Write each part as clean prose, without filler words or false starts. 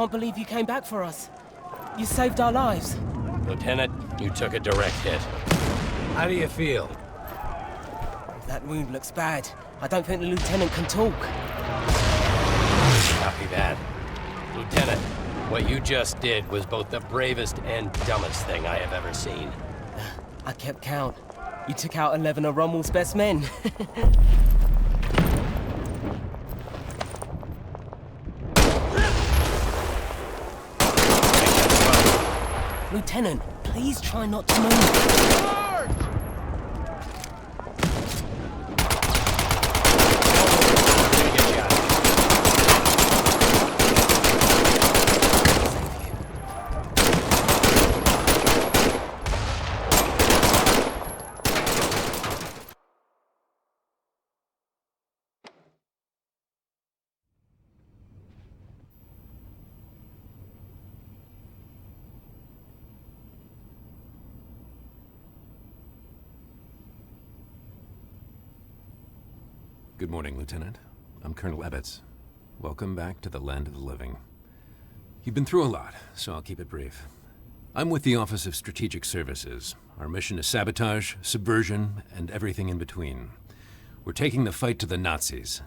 can't believe you came back for us. You saved our lives. Lieutenant, you took a direct hit. How do you feel? That wound looks bad. I don't think the lieutenant can talk. Copy that. Lieutenant, what you just did was both the bravest and dumbest thing I have ever seen. I kept count. You took out 11 of Rommel's best men. Lieutenant, please try not to move. Good morning, Lieutenant. I'm Colonel Ebbets. Welcome back to the land of the living. You've been through a lot, so I'll keep it brief. I'm with the Office of Strategic Services. Our mission is sabotage, subversion, and everything in between. We're taking the fight to the Nazis,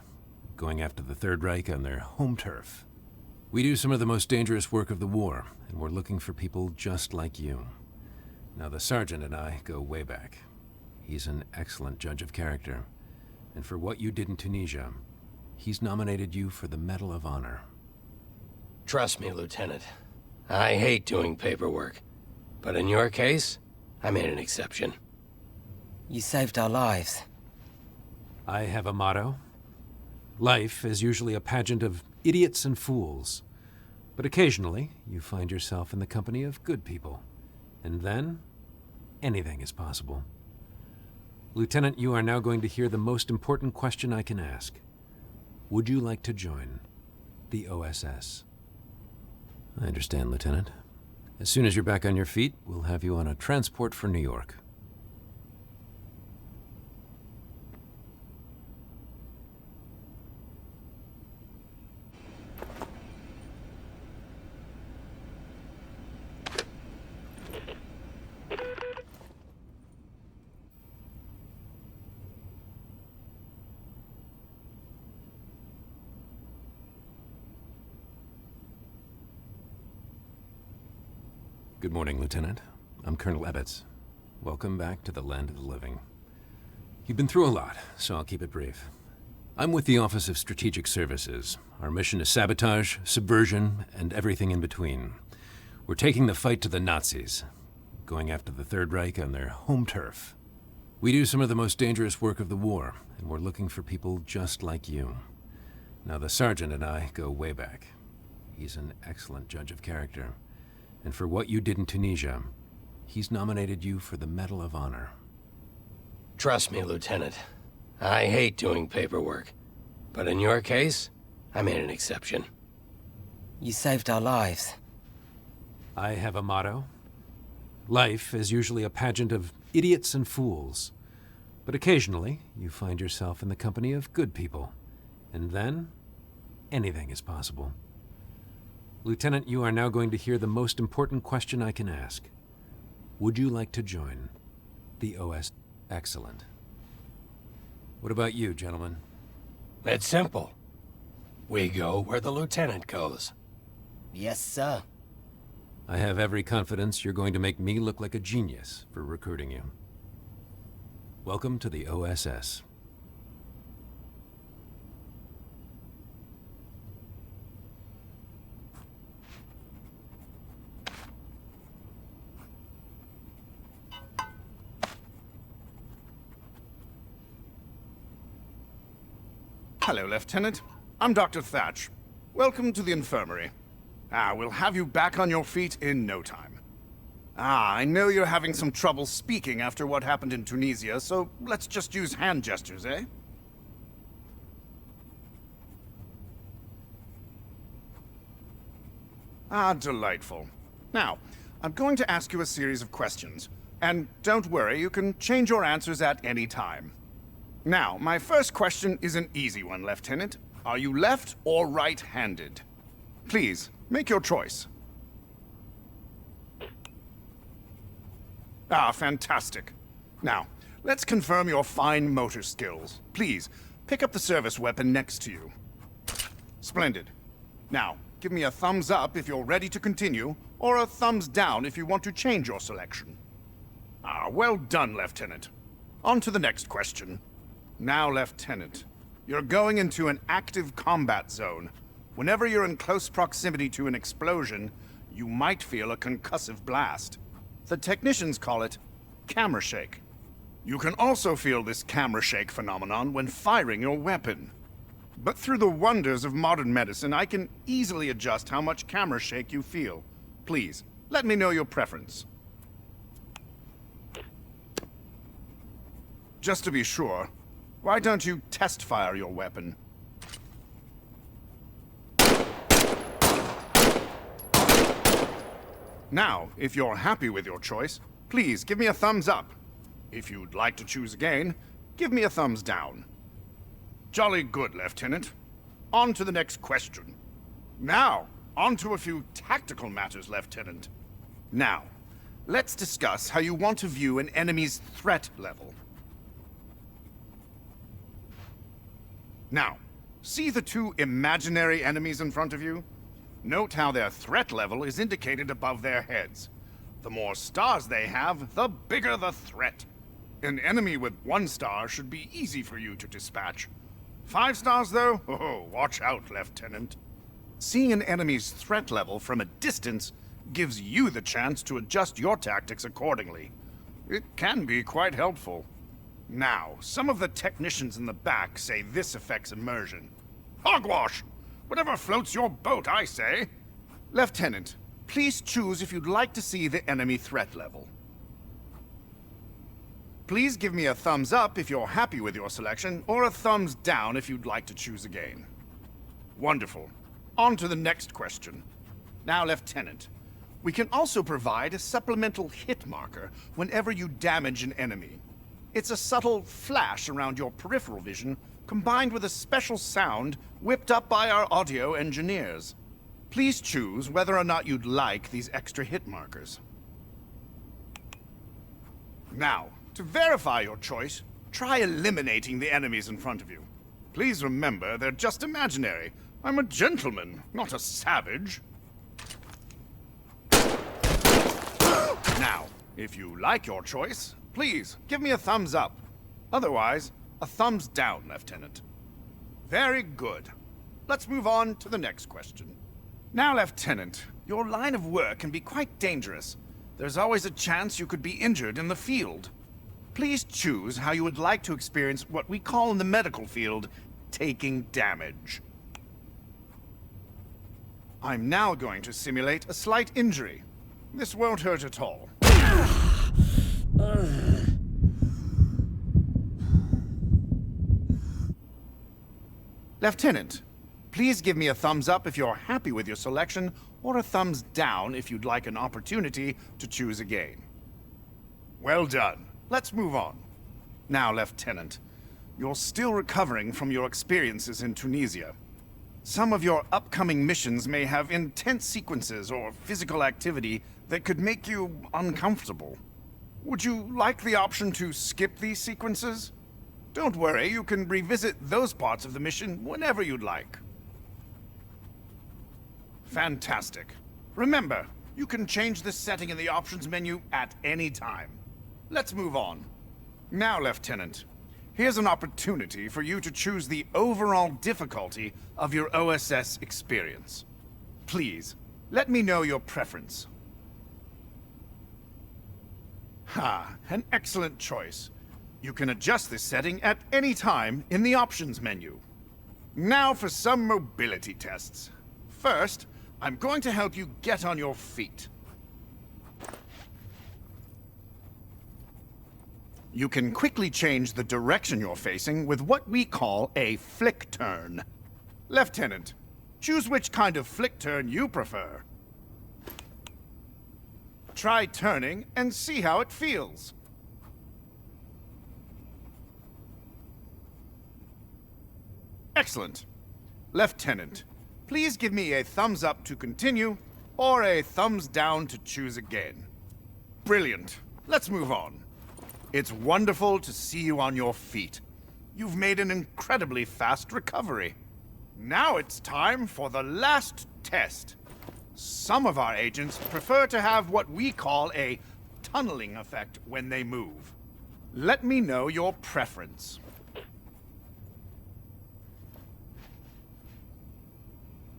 going after the Third Reich on their home turf. We do some of the most dangerous work of the war, and we're looking for people just like you. Now, the sergeant and I go way back. He's an excellent judge of character. And for what you did in Tunisia, he's nominated you for the Medal of Honor. Trust me, Lieutenant. I hate doing paperwork. But in your case, I made an exception. You saved our lives. I have a motto. Life is usually a pageant of idiots and fools. But occasionally, you find yourself in the company of good people. And then, anything is possible. Lieutenant, you are now going to hear the most important question I can ask. Would you like to join the OSS? I understand, Lieutenant. As soon as you're back on your feet, we'll have you on a transport for New York. Good morning, Lieutenant. I'm Colonel Ebbets. Welcome back to the land of the living. You've been through a lot, so I'll keep it brief. I'm with the Office of Strategic Services. Our mission is sabotage, subversion, and everything in between. We're taking the fight to the Nazis, going after the Third Reich on their home turf. We do some of the most dangerous work of the war, and we're looking for people just like you. Now, the sergeant and I go way back. He's an excellent judge of character. And for what you did in Tunisia, he's nominated you for the Medal of Honor. Trust me, Lieutenant. I hate doing paperwork. But in your case, I made an exception. You saved our lives. I have a motto. Life is usually a pageant of idiots and fools. But occasionally, you find yourself in the company of good people. And then, anything is possible. Lieutenant, you are now going to hear the most important question I can ask. Would you like to join the OS? Excellent. What about you, gentlemen? It's simple. We go where the lieutenant goes. Yes, sir. I have every confidence you're going to make me look like a genius for recruiting you. Welcome to the OSS. Hello, Lieutenant. I'm Dr. Thatch. Welcome to the infirmary. We'll have you back on your feet in no time. I know you're having some trouble speaking after what happened in Tunisia, so let's just use hand gestures, eh? Delightful. Now, I'm going to ask you a series of questions. And don't worry, you can change your answers at any time. Now, my first question is an easy one, Lieutenant. Are you left or right-handed? Please, make your choice. Ah, fantastic. Now, let's confirm your fine motor skills. Please, pick up the service weapon next to you. Splendid. Now, give me a thumbs up if you're ready to continue, or a thumbs down if you want to change your selection. Ah, well done, Lieutenant. On to the next question. Now, Lieutenant, you're going into an active combat zone. Whenever you're in close proximity to an explosion, you might feel a concussive blast. The technicians call it camera shake. You can also feel this camera shake phenomenon when firing your weapon. But through the wonders of modern medicine, I can easily adjust how much camera shake you feel. Please, let me know your preference. Just to be sure, why don't you test fire your weapon? Now, if you're happy with your choice, please give me a thumbs up. If you'd like to choose again, give me a thumbs down. Jolly good, Lieutenant. On to the next question. Now, on to a few tactical matters, Lieutenant. Now, let's discuss how you want to view an enemy's threat level. Now, see the two imaginary enemies in front of you? Note how their threat level is indicated above their heads. The more stars they have, the bigger the threat. An enemy with 1 star should be easy for you to dispatch. 5 stars, though? Oh, watch out, Lieutenant. Seeing an enemy's threat level from a distance gives you the chance to adjust your tactics accordingly. It can be quite helpful. Now, some of the technicians in the back say this affects immersion. Hogwash! Whatever floats your boat, I say. Lieutenant, please choose if you'd like to see the enemy threat level. Please give me a thumbs up if you're happy with your selection, or a thumbs down if you'd like to choose again. Wonderful. On to the next question. Now, Lieutenant, we can also provide a supplemental hit marker whenever you damage an enemy. It's a subtle flash around your peripheral vision, combined with a special sound whipped up by our audio engineers. Please choose whether or not you'd like these extra hit markers. Now, to verify your choice, try eliminating the enemies in front of you. Please remember, they're just imaginary. I'm a gentleman, not a savage. Now, if you like your choice, please give me a thumbs up. Otherwise, a thumbs down, Lieutenant. Very good. Let's move on to the next question. Now, Lieutenant, your line of work can be quite dangerous. There's always a chance you could be injured in the field. Please choose how you would like to experience what we call in the medical field, taking damage. I'm now going to simulate a slight injury. This won't hurt at all. Lieutenant, please give me a thumbs up if you're happy with your selection, or a thumbs down if you'd like an opportunity to choose again. Well done. Let's move on. Now, Lieutenant, you're still recovering from your experiences in Tunisia. Some of your upcoming missions may have intense sequences or physical activity that could make you uncomfortable. Would you like the option to skip these sequences? Don't worry, you can revisit those parts of the mission whenever you'd like. Fantastic. Remember, you can change this setting in the options menu at any time. Let's move on. Now, Lieutenant, here's an opportunity for you to choose the overall difficulty of your OSS experience. Please, let me know your preference. An excellent choice. You can adjust this setting at any time in the options menu. Now for some mobility tests. First, I'm going to help you get on your feet. You can quickly change the direction you're facing with what we call a flick turn. Lieutenant, choose which kind of flick turn you prefer. Try turning and see how it feels. Excellent. Lieutenant, Please give me a thumbs up to continue, or a thumbs down to choose again. Brilliant. Let's move on. It's wonderful to see you on your feet. You've made an incredibly fast recovery. Now it's time for the last test. Some of our agents prefer to have what we call a tunneling effect when they move. Let me know your preference.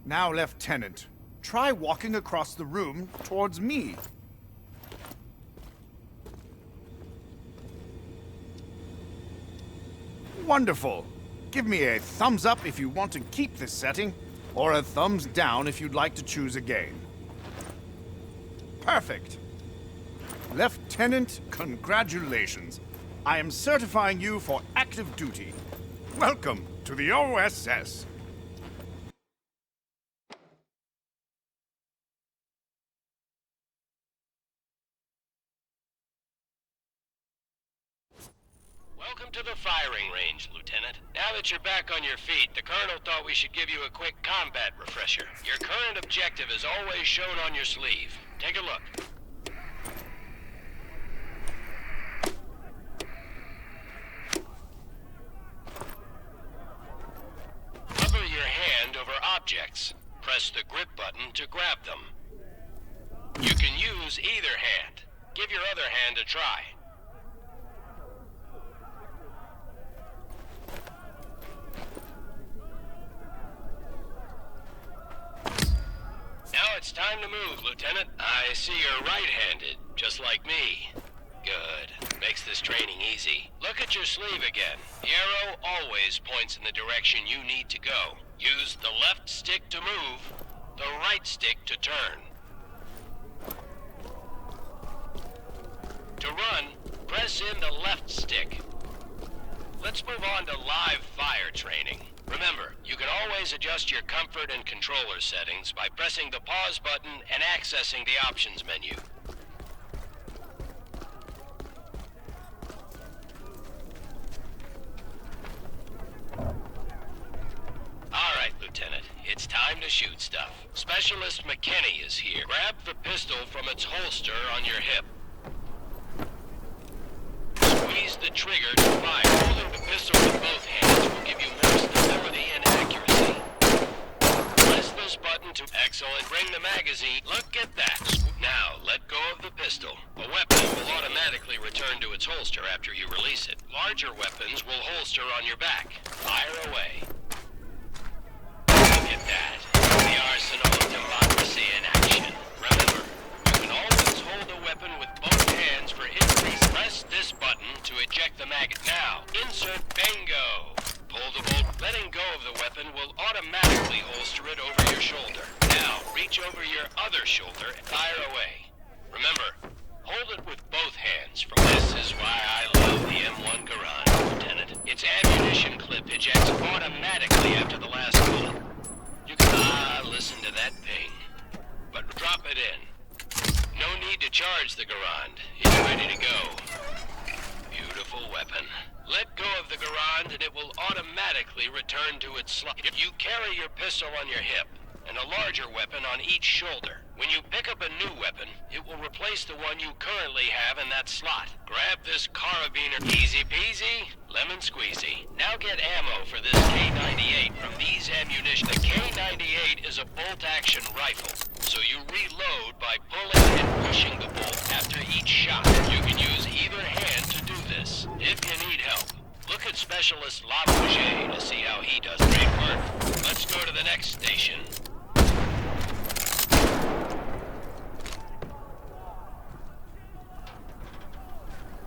Now, Lieutenant, try walking across the room towards me. Wonderful. Give me a thumbs up if you want to keep this setting, or a thumbs down if you'd like to choose again. Perfect. Lieutenant, congratulations. I am certifying you for active duty. Welcome to the OSS. Welcome to the firing range, Lieutenant. Now that you're back on your feet, the Colonel thought we should give you a quick combat refresher. Your current objective is always shown on your sleeve. Take a look. Hover your hand over objects. Press the grip button to grab them. You can use either hand. Give your other hand a try. Now it's time to move, Lieutenant. I see you're right-handed, just like me. Good. Makes this training easy. Look at your sleeve again. The arrow always points in the direction you need to go. Use the left stick to move, the right stick to turn. To run, press in the left stick. Let's move on to live fire training. Remember, you can always adjust your comfort and controller settings by pressing the pause button and accessing the options menu. Alright, Lieutenant, it's time to shoot stuff. Specialist McKinney is here. Grab the pistol from its holster on your hip. Squeeze the trigger to fire. Holding the pistol with both hands will give you more stability and accuracy. Press this button to... Excellent. Bring the magazine. Look at that. Now, let go of the pistol. A weapon will automatically return to its holster after you release it. Larger weapons will holster on your back. Fire away. Look at that. The arsenal of democracy in action. Remember, you can always hold a weapon with both hands for increase. Press this button to eject the magazine. Now, insert bingo. Pull the bolt. Letting go of the weapon will automatically holster it over your shoulder. Now, reach over your other shoulder and fire away. Remember, hold it with both hands. This is why I love the M1 Garand, Lieutenant. Its ammunition clip ejects automatically after the last bullet. You can listen to that ping. But drop it in. No need to charge the Garand. It's ready to go. Beautiful weapon. Let go of the Garand and it will automatically return to its slot. You carry your pistol on your hip and a larger weapon on each shoulder. When you pick up a new weapon, it will replace the one you currently have in that slot. Grab this carabiner. Easy peasy, lemon squeezy. Now get ammo for this K98 from these ammunition. The K98 is a bolt-action rifle, so you reload by pulling and pushing the bolt after each shot. You can use either hand to do this. If you need help, look at Specialist Lavouche to see how he does great work. Let's go to the next station.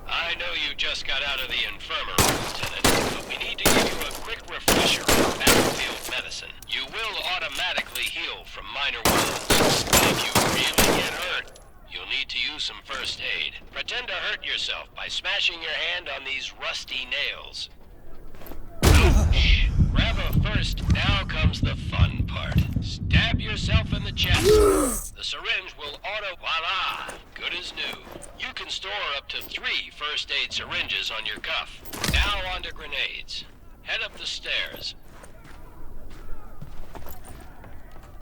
I know you just got out of the infirmary, Lieutenant, but we need to give you a quick refresher on battlefield medicine. You will automatically heal from minor wounds. If you really get hurt, you'll need to use some first aid. Pretend to hurt yourself by smashing your hand on these rusty nails. Ouch! Grab a first. Now comes the fun part. Stab yourself in the chest. The syringe will voila! Good as new. You can store up to 3 first aid syringes on your cuff. Now on to grenades. Head up the stairs.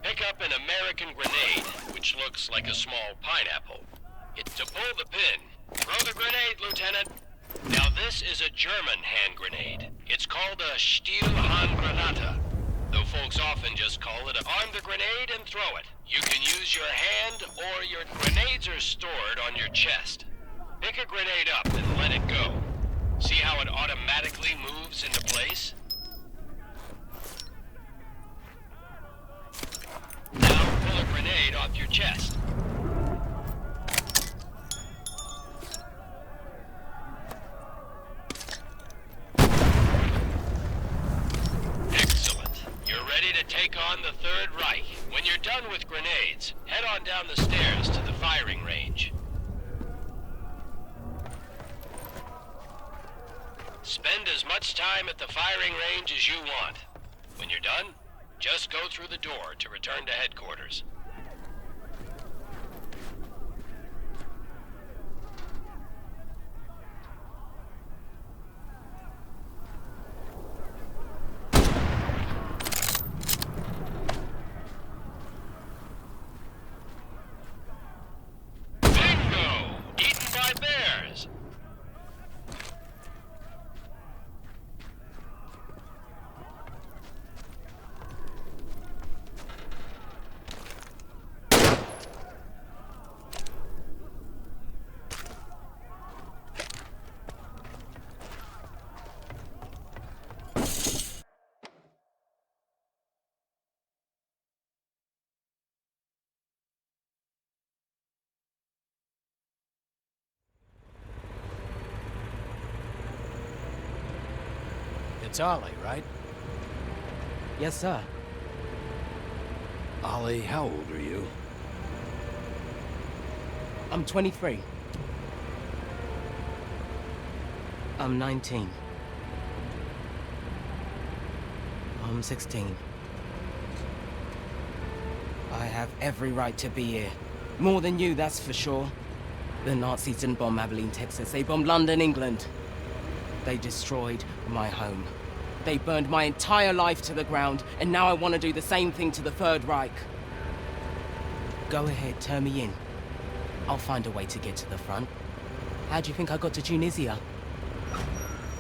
Pick up an American grenade, which looks like a small pineapple. It's to pull the pin. Throw the grenade, Lieutenant. Now this is a German hand grenade. It's called a Stielhandgranate, though folks often just call it arm the grenade and throw it. You can use your hand or your grenades are stored on your chest. Pick a grenade up and let it go. See how it automatically moves into place? Now pull a grenade off your chest. Excellent. You're ready to take on the Third Reich. When you're done with grenades, head on down the stairs to the firing range. Spend as much time at the firing range as you want. When you're done, just go through the door to return to headquarters. Bingo! Eaten by bears! It's Ollie, right? Yes, sir. Ollie, how old are you? I'm 23. I'm 19. I'm 16. I have every right to be here. More than you, that's for sure. The Nazis didn't bomb Abilene, Texas. They bombed London, England. They destroyed my home. They burned my entire life to the ground, and now I want to do the same thing to the Third Reich. Go ahead, turn me in. I'll find a way to get to the front. How do you think I got to Tunisia?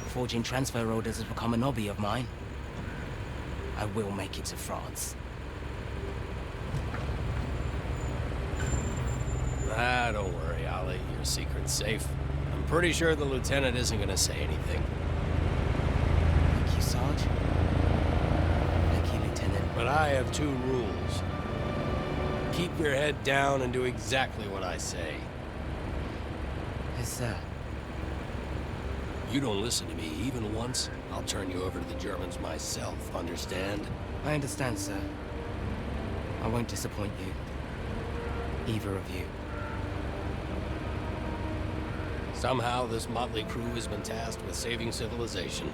Forging transfer orders has become a hobby of mine. I will make it to France. Ah, don't worry, Ollie. Your secret's safe. I'm pretty sure the lieutenant isn't gonna say anything. Thank you, Sarge. Thank you, Lieutenant. But I have two rules. Keep your head down and do exactly what I say. Yes, sir. You don't listen to me even once, I'll turn you over to the Germans myself, understand? I understand, sir. I won't disappoint you. Either of you. Somehow this motley crew has been tasked with saving civilization.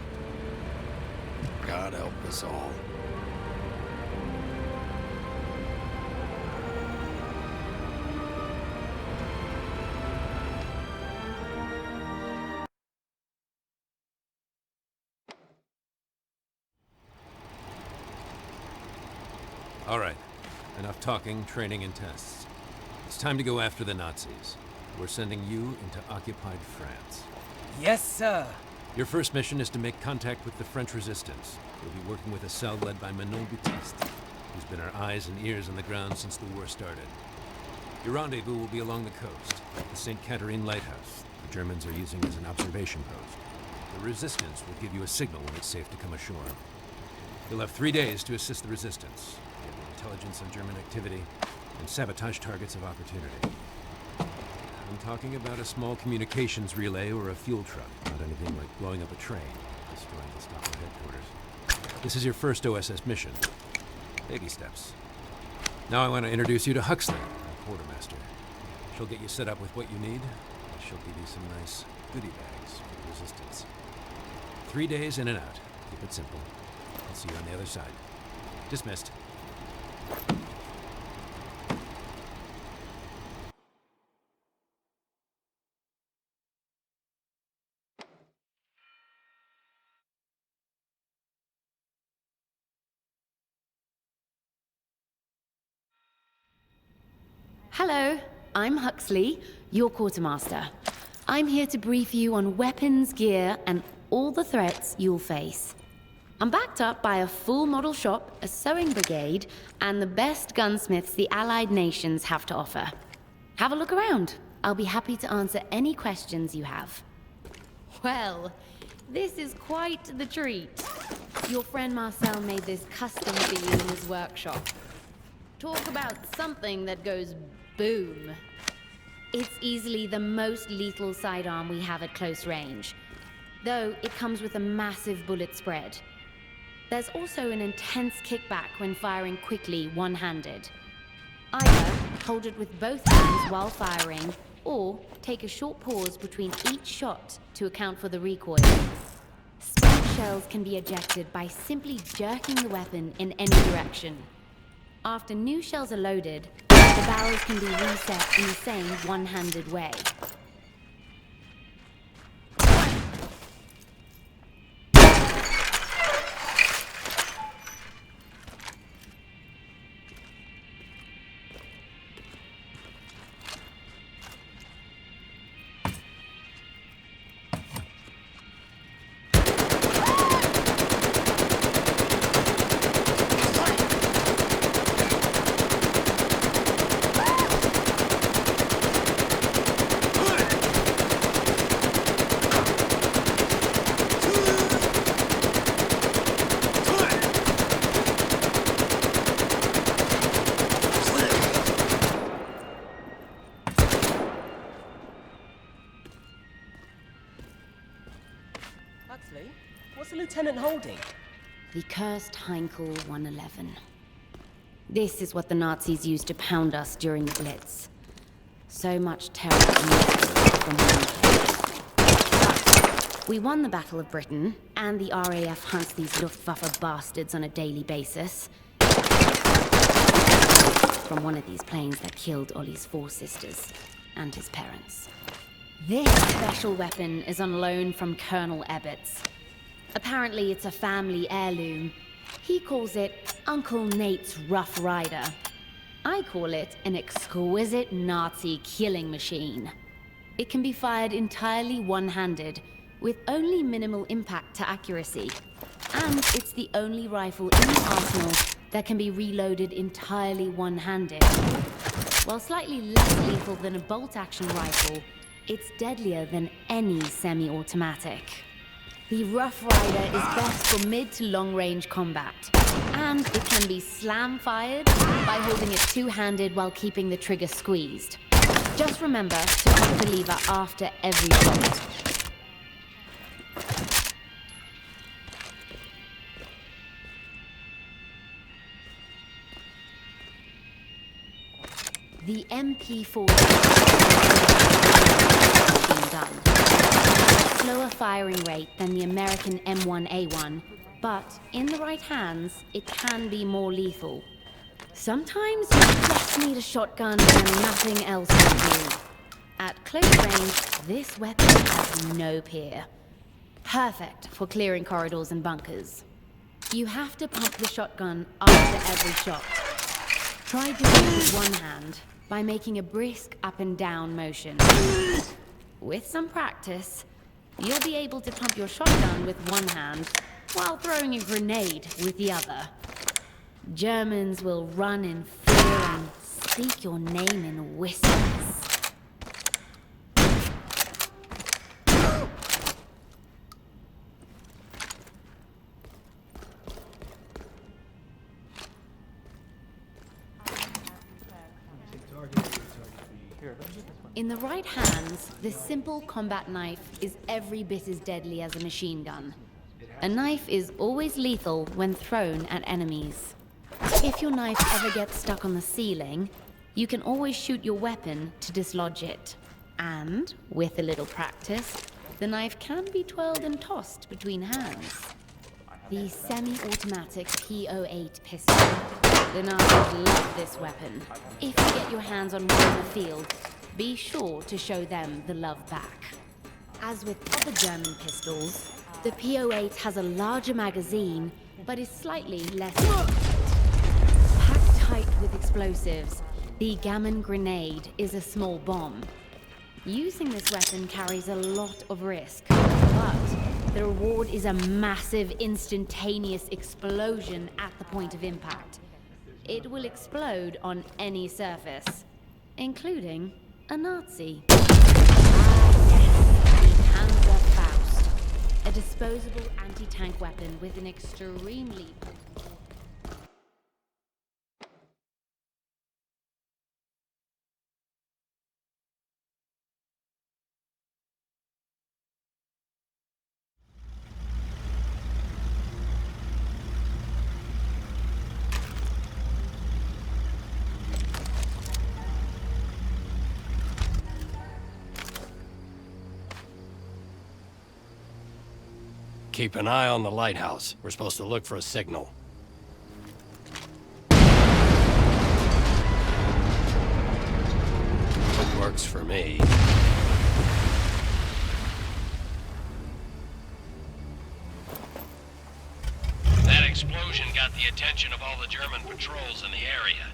God help us all. All right. Enough talking, training, and tests. It's time to go after the Nazis. We're sending you into occupied France. Yes, sir. Your first mission is to make contact with the French resistance. You'll be working with a cell led by Manon Baptiste, who's been our eyes and ears on the ground since the war started. Your rendezvous will be along the coast, at the St. Catherine Lighthouse. The Germans are using as an observation post. The resistance will give you a signal when it's safe to come ashore. You'll have 3 days to assist the resistance. Get intelligence on German activity and sabotage targets of opportunity. I'm talking about a small communications relay or a fuel truck, not anything like blowing up a train, destroying the Gestapo headquarters. This is your first OSS mission. Baby steps. Now I want to introduce you to Huxley, our quartermaster. She'll get you set up with what you need, and she'll give you some nice goodie bags for the resistance. 3 days in and out. Keep it simple. I'll see you on the other side. Dismissed. Hello, I'm Huxley, your quartermaster. I'm here to brief you on weapons, gear, and all the threats you'll face. I'm backed up by a full model shop, a sewing brigade, and the best gunsmiths the Allied nations have to offer. Have a look around. I'll be happy to answer any questions you have. Well, this is quite the treat. Your friend Marcel made this custom for you in his workshop. Talk about something that goes boom. It's easily the most lethal sidearm we have at close range, though it comes with a massive bullet spread. There's also an intense kickback when firing quickly one-handed. Either hold it with both hands while firing, or take a short pause between each shot to account for the recoil. Spent shells can be ejected by simply jerking the weapon in any direction. After new shells are loaded, the barrels can be reset in the same one-handed way. Huxley, what's the lieutenant holding? The cursed Heinkel 111. This is what the Nazis used to pound us during the Blitz. So much terror and misery from one place. But we won the Battle of Britain, and the RAF hunts these Luftwaffe bastards on a daily basis. From one of these planes that killed Ollie's 4 sisters and his parents. This special weapon is on loan from Colonel Ebbets. Apparently it's a family heirloom. He calls it Uncle Nate's Rough Rider. I call it an exquisite Nazi killing machine. It can be fired entirely one-handed, with only minimal impact to accuracy. And it's the only rifle in the arsenal that can be reloaded entirely one-handed. While slightly less lethal than a bolt-action rifle, it's deadlier than any semi-automatic. The Rough Rider is best for mid to long-range combat, and it can be slam-fired by holding it two-handed while keeping the trigger squeezed. Just remember to pump the lever after every shot. The MP40 machine gun. Slower firing rate than the American M1A1, but in the right hands, it can be more lethal. Sometimes you just need a shotgun and nothing else will do. At close range, this weapon has no peer. Perfect for clearing corridors and bunkers. You have to pump the shotgun after every shot. Try doing it with one hand by making a brisk up and down motion. With some practice, you'll be able to pump your shotgun with one hand while throwing a grenade with the other. Germans will run in fear and speak your name in whispers. In the right hands, this simple combat knife is every bit as deadly as a machine gun. A knife is always lethal when thrown at enemies. If your knife ever gets stuck on the ceiling, you can always shoot your weapon to dislodge it. And, with a little practice, the knife can be twirled and tossed between hands. The semi-automatic Po8 Pistol. The Nazis love this weapon. If you get your hands on one in the field, be sure to show them the love back. As with other German pistols, the Po8 has a larger magazine, but is slightly less packed tight with explosives. The gammon grenade is a small bomb. Using this weapon carries a lot of risk, but the reward is a massive, instantaneous explosion at the point of impact. It will explode on any surface, including a Nazi. Faust, a disposable anti-tank weapon with an extremely... Keep an eye on the lighthouse. We're supposed to look for a signal. Works for me. That explosion got the attention of all the German patrols in the area.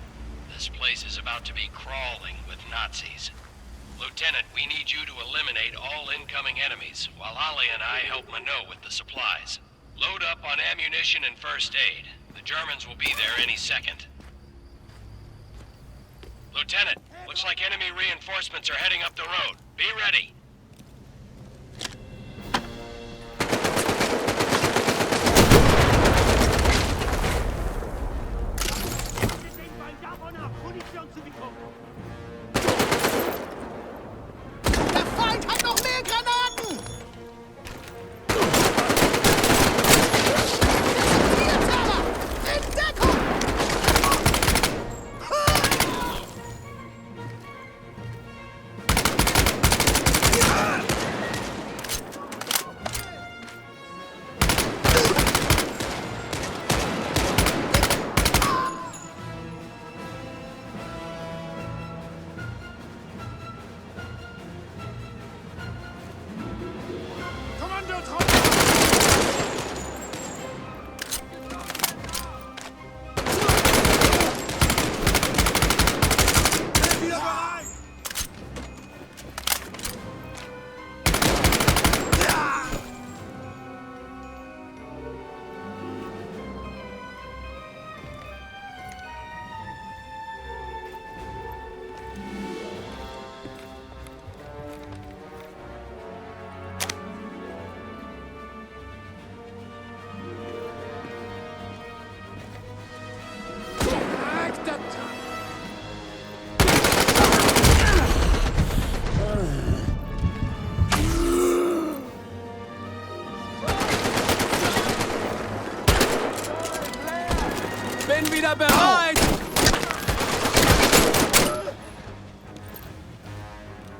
This place is about to be crawling with Nazis. Lieutenant, we need you to eliminate all incoming enemies, while Ollie and I help Minot with the supplies. Load up on ammunition and first aid. The Germans will be there any second. Lieutenant, looks like enemy reinforcements are heading up the road. Be ready. Der Feind hat noch mehr Granaten! Desertierter! In Deckung! Bin wieder bereit!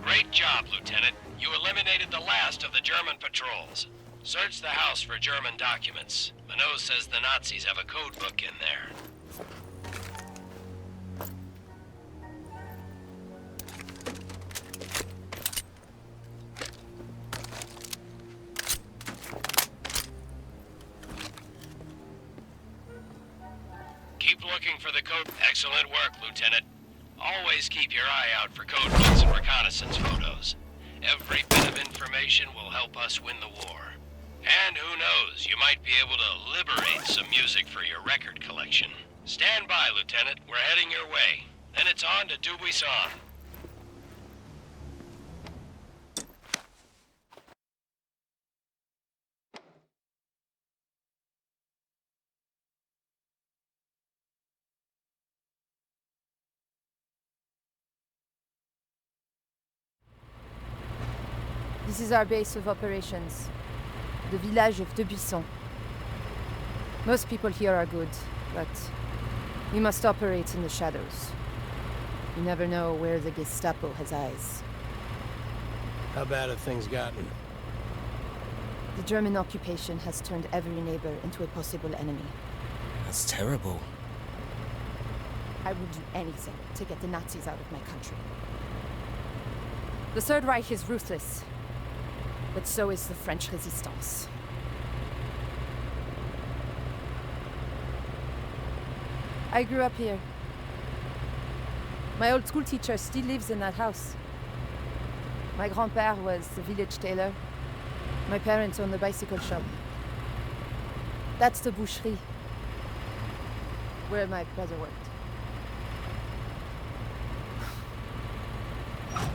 Great job, Lieutenant. You eliminated the last of the German patrols. Search the house for German documents. Minot says the Nazis have a code book in there. Keep looking for the code. Excellent work, Lieutenant. Always keep your eye out for code books and reconnaissance photos. Every bit of information will help us win the war. And who knows, you might be able to liberate some music for your record collection. Stand by, Lieutenant. We're heading your way. Then it's on to Dubuisson. This is our base of operations. The village of Dubuisson. Most people here are good, but we must operate in the shadows. You never know where the Gestapo has eyes. How bad have things gotten? The German occupation has turned every neighbor into a possible enemy. That's terrible. I would do anything to get the Nazis out of my country. The Third Reich is ruthless, but so is the French resistance. I grew up here. My old school teacher still lives in that house. My grand-père was the village tailor. My parents own the bicycle shop. That's the boucherie, where my brother worked.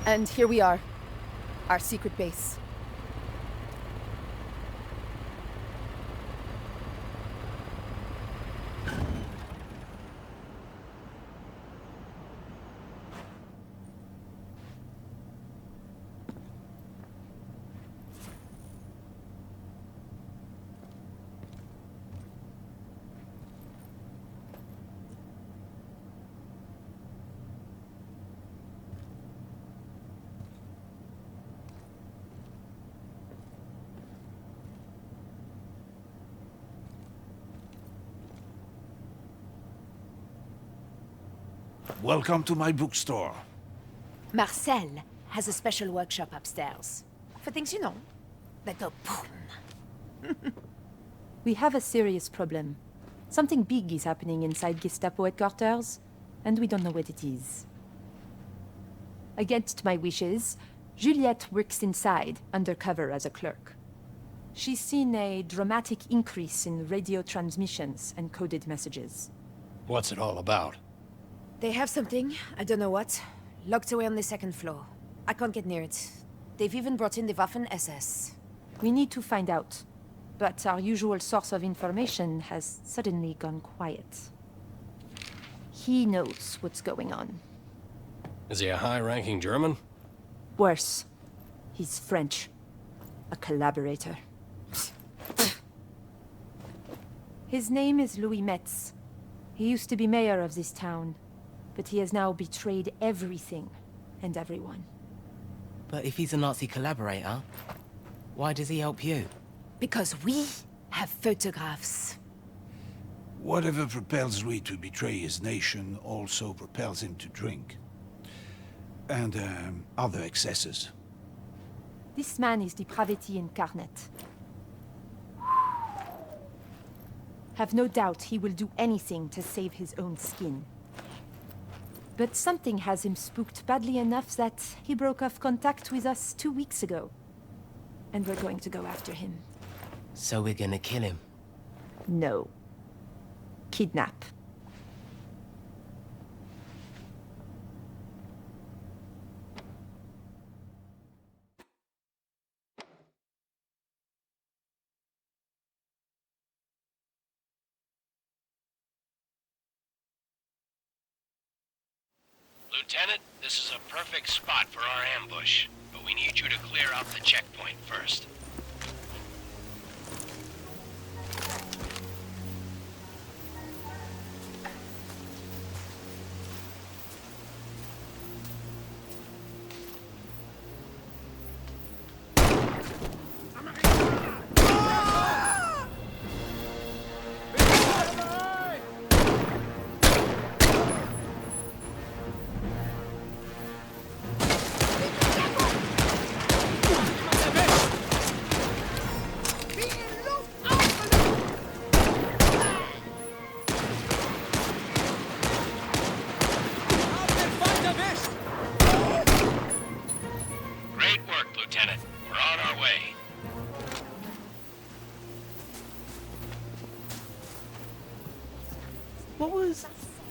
And here we are, our secret base. Welcome to my bookstore. Marcel has a special workshop upstairs. For things, you know, that go boom. We have a serious problem. Something big is happening inside Gestapo headquarters, and we don't know what it is. Against my wishes, Juliette works inside, undercover as a clerk. She's seen a dramatic increase in radio transmissions and coded messages. What's it all about? They have something, I don't know what, locked away on the second floor. I can't get near it. They've even brought in the Waffen-SS. We need to find out, but our usual source of information has suddenly gone quiet. He knows what's going on. Is he a high-ranking German? Worse, he's French. A collaborator. His name is Louis Metz. He used to be mayor of this town, but he has now betrayed everything and everyone. But if he's a Nazi collaborator, why does he help you? Because we have photographs. Whatever propels Louis to betray his nation also propels him to drink. And other excesses. This man is depravity incarnate. Have no doubt he will do anything to save his own skin. But something has him spooked badly enough that he broke off contact with us 2 weeks ago. And we're going to go after him. So we're gonna kill him? No. Kidnap. Lieutenant, this is a perfect spot for our ambush, but we need you to clear out the checkpoint first.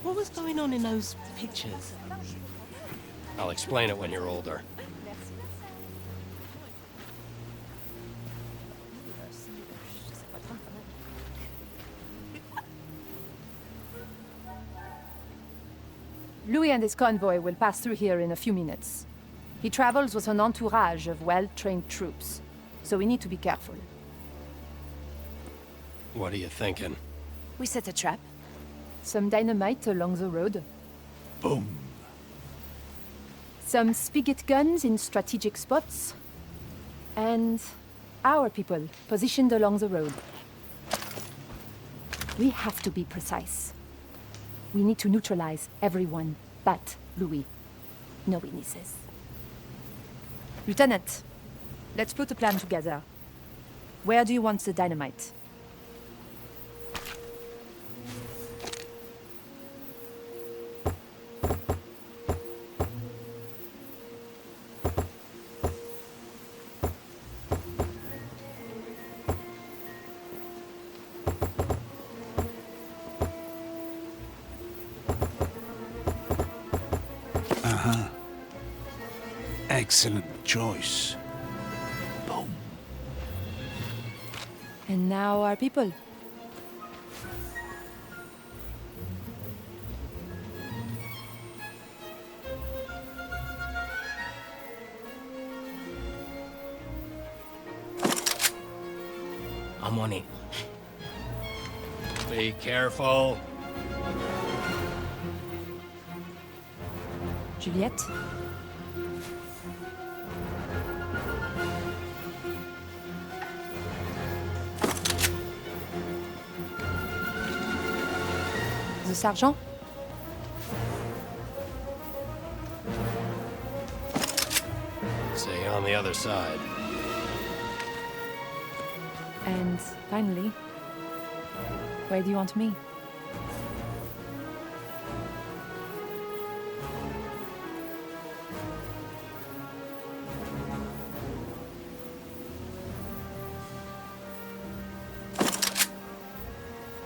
What was going on in those pictures? I'll explain it when you're older. Louis and his convoy will pass through here in a few minutes. He travels with an entourage of well-trained troops, so we need to be careful. What are you thinking? We set a trap. Some dynamite along the road. Boom. Some spigot guns in strategic spots. And our people positioned along the road. We have to be precise. We need to neutralize everyone but Louis. No witnesses. Lieutenant, let's put a plan together. Where do you want the dynamite? excellent choice. Boom. And now our people. I'm on it. Be careful. Juliette? The sergeant? Stay on the other side. And finally, where do you want me?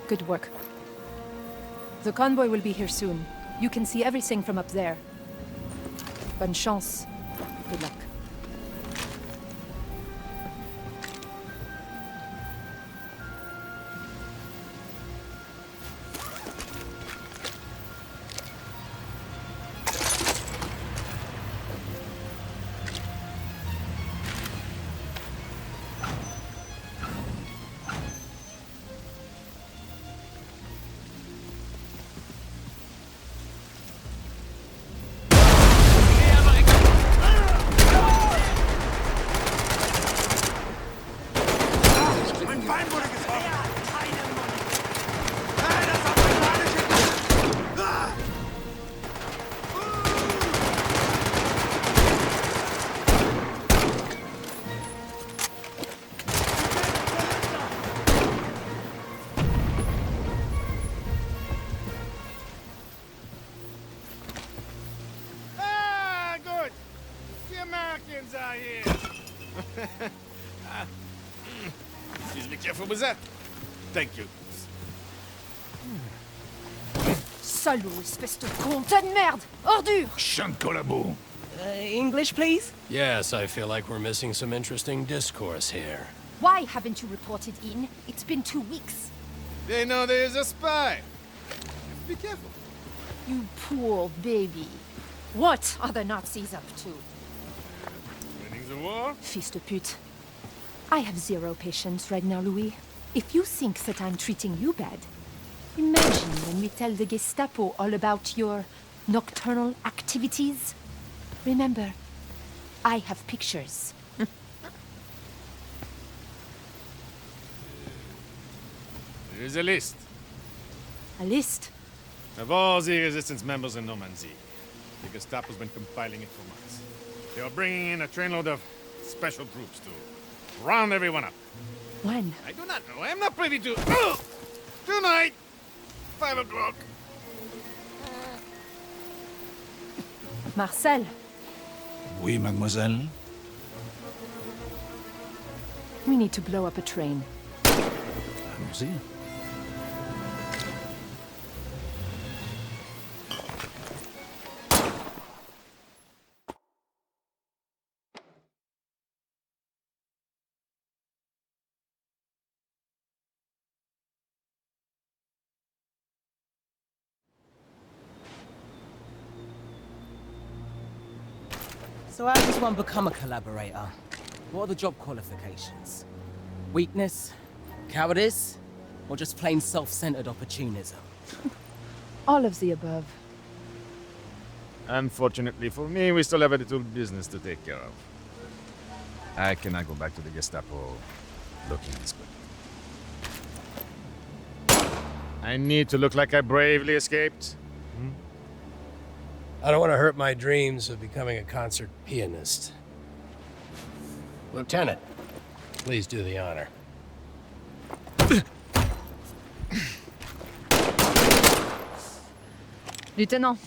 Good work. The convoy will be here soon. You can see everything from up there. Bonne chance. Good luck. Please be careful with that. Thank you. Salaud, espèce de con, tas de merde! Ordure! Chant de collabo. English, please? Yes, I feel like we're missing some interesting discourse here. Why haven't you reported in? It's been 2 weeks. They know there is a spy. Be careful. You poor baby. What are the Nazis up to? Winning the war? Fils de pute. I have zero patience right now, Louis. If you think that I'm treating you bad, imagine when we tell the Gestapo all about your nocturnal activities. Remember, I have pictures. There is a list A list? of all the resistance members in Normandy. The Gestapo's been compiling it for months. They are bringing in a trainload of special troops to round everyone up. When? I do not know. I am not privy to... Tonight! 5 o'clock. Marcel, Oui, mademoiselle. we need to blow up a train. Allons-y. So how does one become a collaborator? What are the job qualifications? Weakness? Cowardice? Or just plain self-centered opportunism? All of the above. Unfortunately for me, we still have a little business to take care of. I cannot go back to the Gestapo looking this good. I need to look like I bravely escaped. I don't want to hurt my dreams of becoming a concert pianist. Lieutenant, please do the honor. Lieutenant,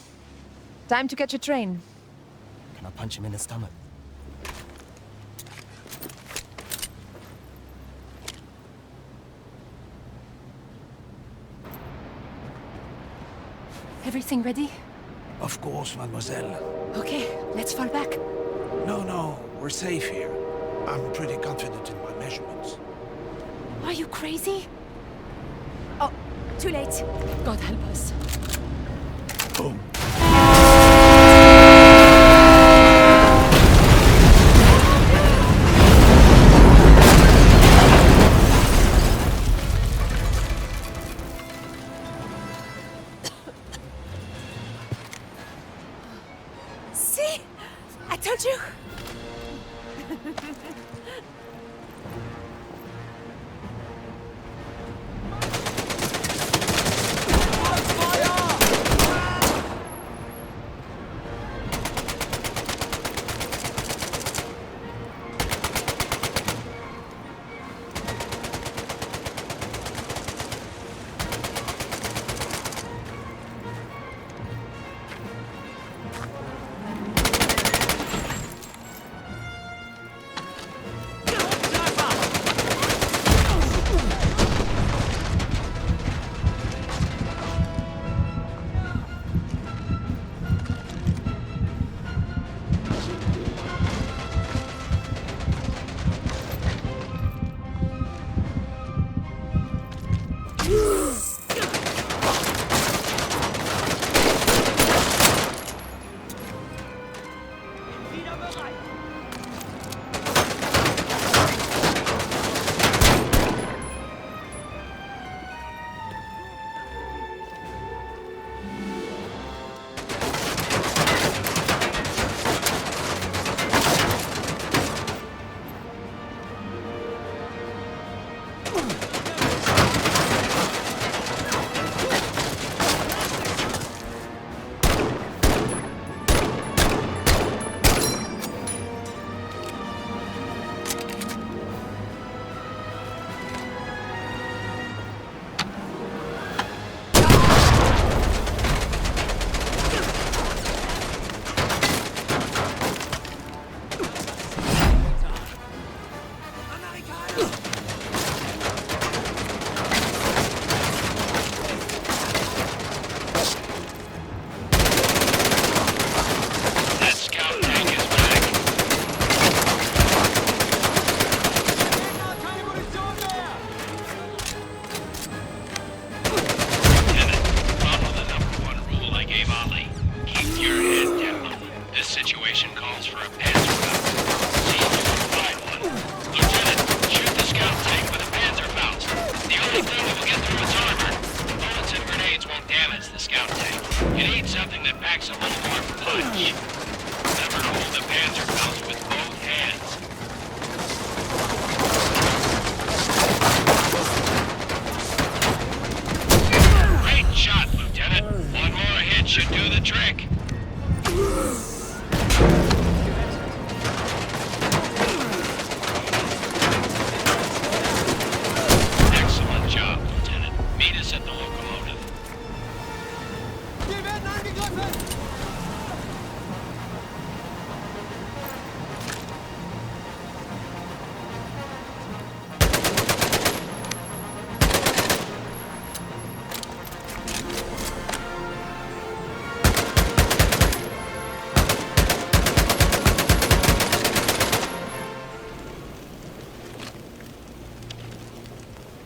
time to catch a train. Can I punch him in the stomach? Everything ready? Of course, mademoiselle. Okay, let's fall back. No, we're safe here. I'm pretty confident in my measurements. Are you crazy? Oh, too late. God help us. Boom. See? I told you.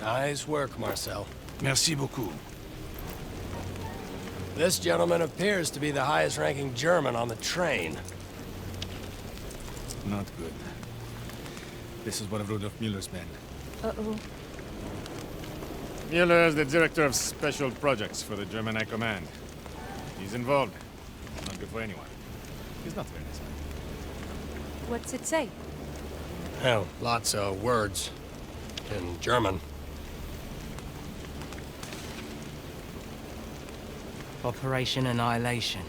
Nice work, Marcel. Merci beaucoup. This gentleman appears to be the highest-ranking German on the train. Not good. This is one of Rudolf Mueller's men. Uh-oh. Mueller is the director of special projects for the German High Command. He's involved. Not good for anyone. He's not very nice man. What's it say? Hell, lots of words in German. Operation Annihilation.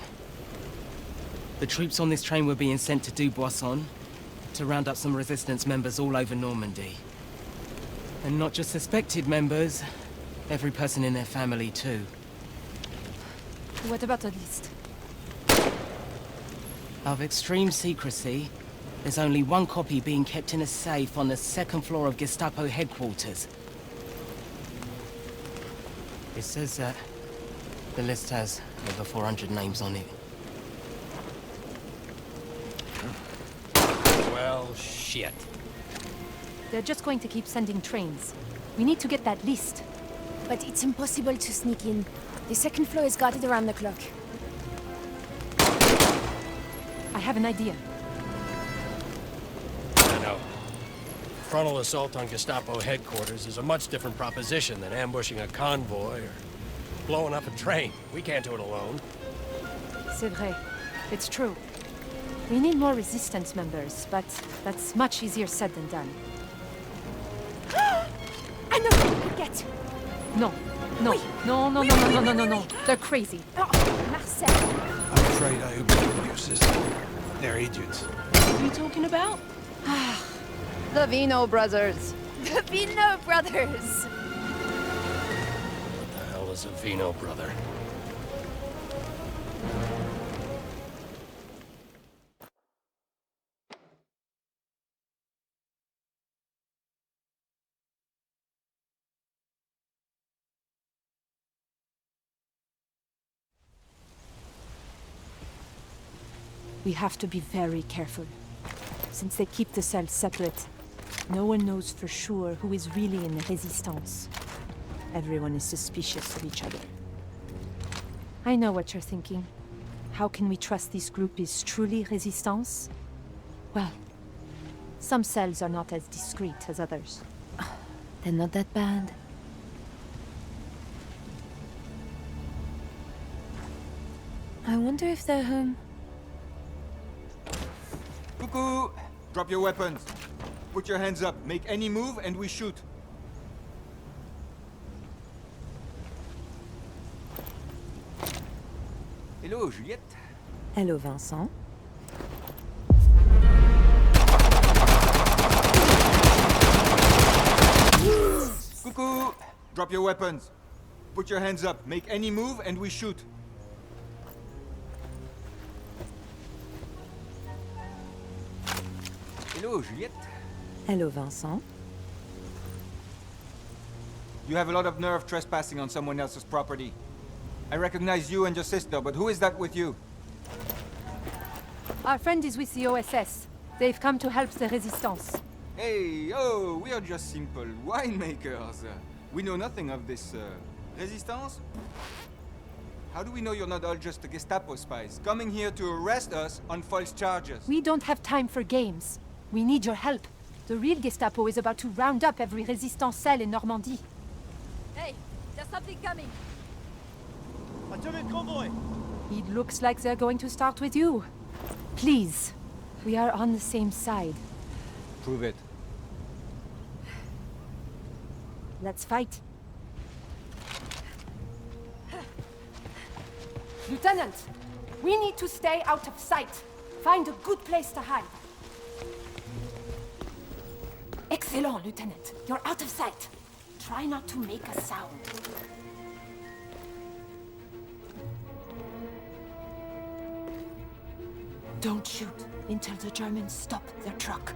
The troops on this train were being sent to Dubuisson to round up some resistance members all over Normandy. And not just suspected members, every person in their family too. What about the list? Of extreme secrecy, there's only one copy being kept in a safe on the second floor of Gestapo headquarters. It says that the list has over 400 names on it. Well, shit. They're just going to keep sending trains. We need to get that list. But it's impossible to sneak in. The second floor is guarded around the clock. I have an idea. I know. Frontal assault on Gestapo headquarters is a much different proposition than ambushing a convoy or blowing up a train. We can't do it alone. C'est vrai. It's true. We need more resistance members, but that's much easier said than done. I know who we could get! No. No. Oui. No, no, Oui, no, oui, no, oui, no, no, oui, no, no. oui. They're crazy. Oh, Marcel! I'm afraid I agree with your sister. They're idiots. What are you talking about? The Vino brothers. The Vino brothers! What the hell is a Vino brother? We have to be very careful. Since they keep the cells separate, no one knows for sure who is really in the Resistance. Everyone is suspicious of each other. I know what you're thinking. How can we trust this group is truly Resistance? Well, some cells are not as discreet as others. They're not that bad. I wonder if they're home. Cuckoo! Drop your weapons. Put your hands up. Make any move and we shoot. Hello, Juliette. Hello, Vincent. Cuckoo! Drop your weapons. Put your hands up. Make any move and we shoot. Hello, Juliette. Hello, Vincent. You have a lot of nerve trespassing on someone else's property. I recognize you and your sister, but who is that with you? Our friend is with the OSS. They've come to help the Resistance. Hey, oh, we are just simple winemakers. We know nothing of this, resistance? How do we know you're not all just Gestapo spies, coming here to arrest us on false charges? We don't have time for games. We need your help. The real Gestapo is about to round up every Resistance cell in Normandy. Hey, there's something coming! It looks like they're going to start with you. Please, we are on the same side. Prove it. Let's fight. Lieutenant, we need to stay out of sight. Find a good place to hide. Excellent, Lieutenant. You're out of sight. Try not to make a sound. Don't shoot until the Germans stop their truck.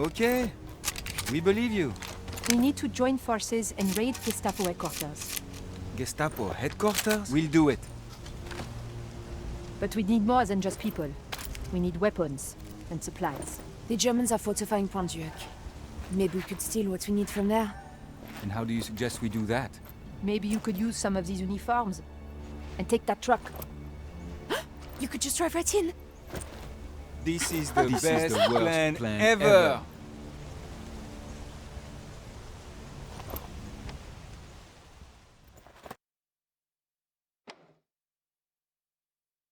Okay. We believe you. We need to join forces and raid Gestapo headquarters. Gestapo headquarters? We'll do it. But we need more than just people. We need weapons and supplies. The Germans are fortifying Pontduc. Maybe we could steal what we need from there. And how do you suggest we do that? Maybe you could use some of these uniforms and take that truck. You could just drive right in. This is the best worst plan plan ever. ever.